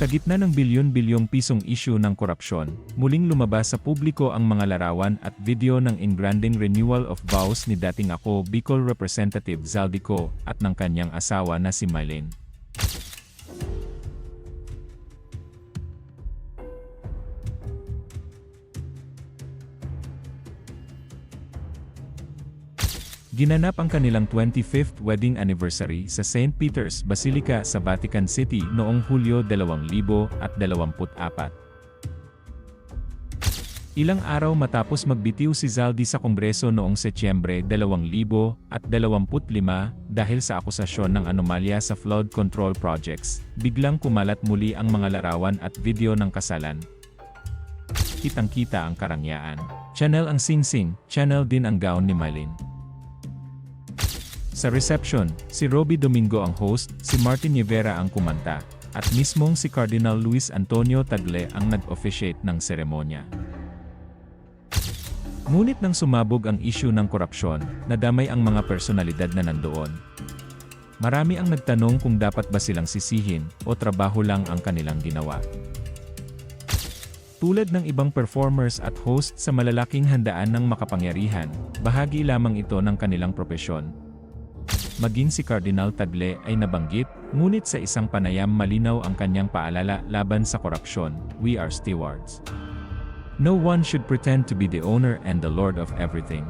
Sa gitna ng bilyon-bilyong pisong issue ng korupsyon, muling lumabas sa publiko ang mga larawan at video ng engranding renewal of vows ni dating Ako Bicol Representative Zaldico at ng kanyang asawa na si Mylene. Ginanap ang kanilang 25th wedding anniversary sa St. Peter's Basilica sa Vatican City noong Hulyo 2024. Ilang araw matapos magbitiw si Zaldi sa Kongreso noong Setyembre 2025 dahil sa akusasyon ng anomalya sa flood control projects, biglang kumalat muli ang mga larawan at video ng kasalan. Kitang-kita ang karangyaan. Channel ang singsing, channel din ang gown ni Mylene. Sa reception, si Robby Domingo ang host, si Martin Rivera ang kumanta, at mismong si Cardinal Luis Antonio Tagle ang nag-officiate ng seremonya. Ngunit nang sumabog ang issue ng korupsyon, nadamay ang mga personalidad na nandoon. Marami ang nagtanong kung dapat ba silang sisihin o trabaho lang ang kanilang ginawa. Tulad ng ibang performers at host sa malalaking handaan ng makapangyarihan, bahagi lamang ito ng kanilang propesyon. Maging si Cardinal Tagle ay nabanggit, ngunit sa isang panayam malinaw ang kanyang paalala laban sa korupsyon, "We are stewards. No one should pretend to be the owner and the lord of everything.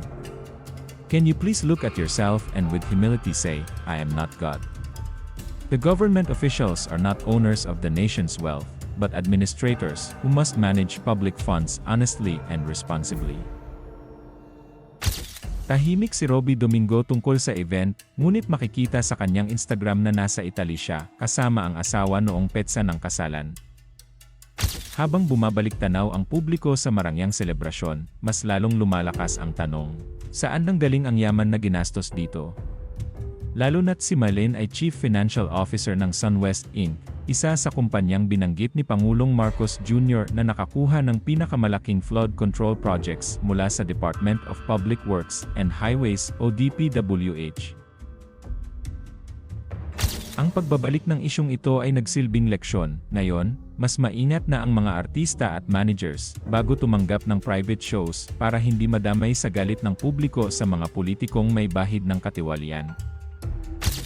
Can you please look at yourself and with humility say, I am not God. The government officials are not owners of the nation's wealth, but administrators who must manage public funds honestly and responsibly." Tahimik si Robby Domingo tungkol sa event, ngunit makikita sa kanyang Instagram na nasa Italy siya, kasama ang asawa noong petsa ng kasalan. Habang bumabalik tanaw ang publiko sa marangyang selebrasyon, mas lalong lumalakas ang tanong, saan nanggaling ang yaman na ginastos dito? Lalo na't si Mylene ay Chief Financial Officer ng SunWest Inc., isa sa kumpanyang binanggit ni Pangulong Marcos Jr. na nakakuha ng pinakamalaking flood control projects mula sa Department of Public Works and Highways o DPWH. Ang pagbabalik ng isyung ito ay nagsilbing leksyon. Ngayon, mas maingat na ang mga artista at managers bago tumanggap ng private shows para hindi madamay sa galit ng publiko sa mga politikong may bahid ng katiwalian.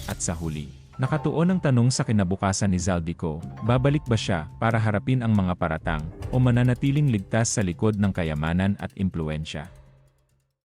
At sa huli, nakatuon ang tanong sa kinabukasan ni Zaldico, babalik ba siya para harapin ang mga paratang o mananatiling ligtas sa likod ng kayamanan at impluwensya?